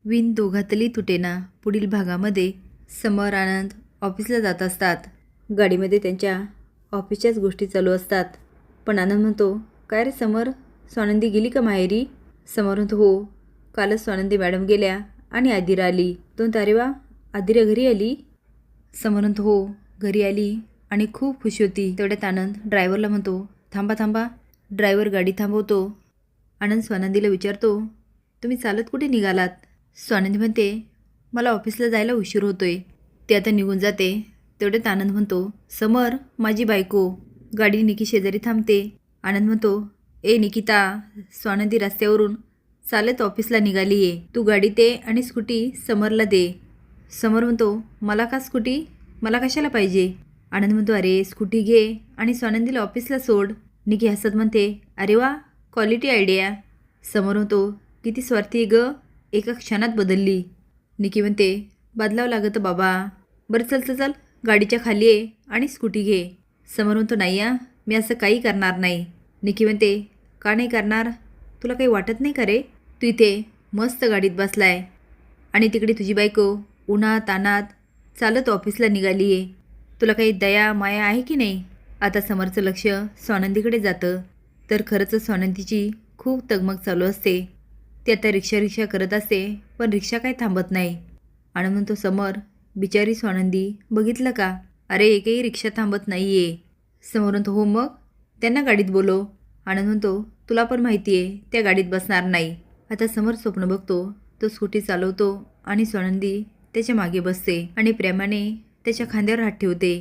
विण दोघातली तुटेना. पुढील भागामध्ये समर आनंद ऑफिसला जात असतात. गाडीमध्ये त्यांच्या ऑफिसच्याच गोष्टी चालू असतात. पण आनंद म्हणतो, काय रे समर, स्वानंदी गेली का माहेरी? समर म्हणतो, हो, कालच स्वानंदी मॅडम गेल्या आणि आदिरा आली. तो अरे वा, आदिरा घरी आली? समर म्हणतो, हो, घरी आली आणि खूप खुशी होती. तेवढ्यात आनंद ड्रायव्हरला म्हणतो, थांबा थांबा. ड्रायव्हर गाडी थांबवतो. आनंद स्वानंदीला विचारतो, तुम्ही चालत कुठे निघालात? स्वानंदी म्हणते, मला ऑफिसला जायला उशीर होतोय. ते आता निघून जाते. तेवढ्यात आनंद म्हणतो, समर, माझी बायको. गाडी निकी शेजारी थांबते. आनंद म्हणतो, ए निकिता, स्वानंदी रस्त्यावरून चालत ऑफिसला निघाली आहे. तू गाडी दे आणि स्कूटी समरला दे. समर म्हणतो, मला का स्कूटी? मला कशाला पाहिजे? आनंद म्हणतो, अरे स्कूटी घे आणि स्वानंदीला ऑफिसला सोड. निकी हसत म्हणते, अरे वा, क्वालिटी आयडिया. समर म्हणतो, किती स्वार्थी ग, एका क्षणात बदलली. निकी म्हणते, बदलावं लागतं बाबा. बरं चल चल चल, गाडीच्या खाली ये आणि स्कूटी घे. समर म्हणतो, नाही या, मी असं काही करणार नाही. निकी म्हणते, का नाही करणार? तुला काही वाटत नाही का रे? तू इथे मस्त गाडीत बसलाय आणि तिकडे तुझी बायको उन्हात तानात चालत ऑफिसला निघाली आहे. तुला काही दया माया आहे की नाही? आता समरचं लक्ष स्वानंदीकडे जातं. तर खरंच स्वानंदीची खूप तगमग चालू असते. ती आता रिक्षा करत असते, पण रिक्षा काही थांबत नाही. आणि म्हणतो, समर, बिचारी स्वानंदी, बघितलं का? अरे एकही रिक्षा थांबत नाही आहे. समोर म्हणतो, हो मग त्यांना गाडीत बोलव. आनंद म्हणतो, तुला पण माहिती आहे त्या गाडीत बसणार नाही. आता समर स्वप्न बघतो. तो स्कूटी चालवतो आणि स्वानंदी त्याच्या मागे बसते आणि प्रेमाने त्याच्या खांद्यावर हात ठेवते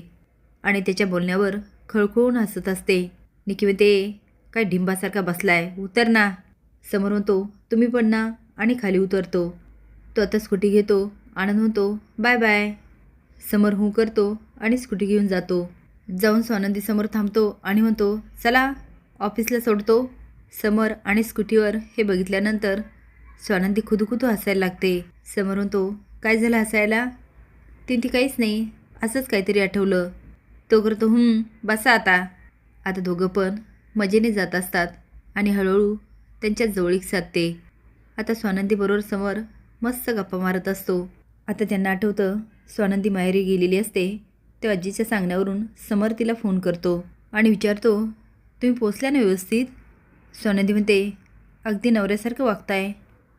आणि त्याच्या बोलण्यावर खळखळून हसत असते. निकी म्हणते, काय ढिंबासारखा बसलाय, उतर ना. समोर म्हणतो, तुम्ही पण ना, आणि खाली उतरतो. तो आता स्कूटी घेतो. आनंद म्हणतो, बाय बाय. समर हू करतो आणि स्कूटी घेऊन जातो. जाऊन स्वानंदी समोर थांबतो आणि म्हणतो, चला ऑफिसला सोडतो. समर आणि स्कूटीवर हे बघितल्यानंतर स्वानंदी खुदुखुदू हसायला लागते. समर म्हणतो, काय झालं हसायला? ती काहीच नाही, असंच काहीतरी आठवलं. तो करतो, बसा आता. आता दोघं पण मजेने जात असतात आणि हळूहळू त्यांच्या जवळीक साधते. आता स्वानंदीबरोबर समर मस्त गप्पा मारत असतो. आता त्यांना आठवतं, स्वानंदी माहेरी गेलेली असते. त्या आजीच्या सांगण्यावरून समर तिला फोन करतो आणि विचारतो, तुम्ही पोचल्या ना व्यवस्थित? स्वानंदी म्हणते, अगदी नवऱ्यासारखं वागताय.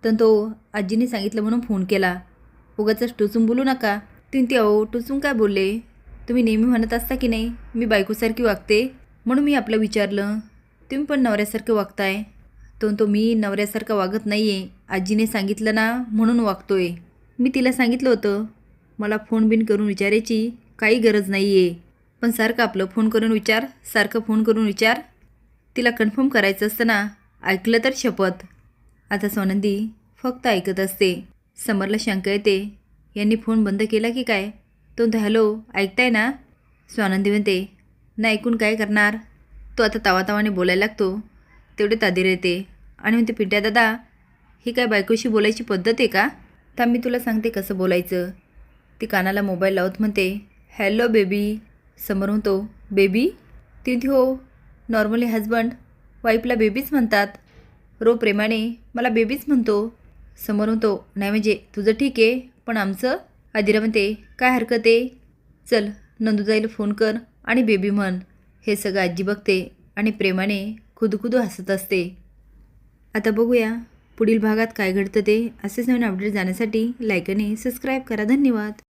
तर तो आजीने सांगितलं म्हणून फोन केला. उगाच टुचून बोलू नका. ती अहो टुचून काय बोलले? तुम्ही नेहमी म्हणत असता की नाही मी बायकोसारखी वागते, म्हणून मी आपलं विचारलं. तुम्ही पण नवऱ्यासारखं वागताय. तो मी नवऱ्यासारखं वागत नाही आहे. आजीने सांगितलं ना म्हणून वागतोय. मी तिला सांगितलं होतं मला फोन बिन करून विचारायची काही गरज नाही आहे. पण सारखं आपलं फोन करून विचार, सारखं फोन करून विचार. तिला कन्फर्म करायचं असतं ना. ऐकलं तर शपथ. आता स्वानंदी फक्त ऐकत असते. समरला शंका येते, यांनी फोन बंद केला की काय? तो हॅलो, ऐकताय ना? स्वानंदी म्हणते, नाही ऐकून काय करणार? तो आता तावातावाने बोलायला लागतो. तेवढे तादीर येते आणि म्हणते, पिंट्या दादा, ही काय बायकोशी बोलायची पद्धत आहे का? थांब मी तुला सांगते कसं बोलायचं. ती कानाला मोबाईल लावत म्हणते, हॅलो बेबी. समोर म्हणतो, बेबी? ती हो, नॉर्मली हजबंड वाईफला बेबीच म्हणतात. प्रेमाने मला बेबीच म्हणतो. समोर म्हणतो, नाही म्हणजे तुझं ठीक आहे, पण आमचं? आदिरा म्हणते, काय हरकत आहे? चल नंदूताईला फोन कर आणि बेबी म्हण. हे सगळं आजी बघते आणि प्रेमाने खुदखुदू हसत असते. आता बघूया पुढील भागात काय घडतं ते. असेच नवीन अपडेट जाण्यासाठी लाईक आणि सबस्क्राईब करा. धन्यवाद.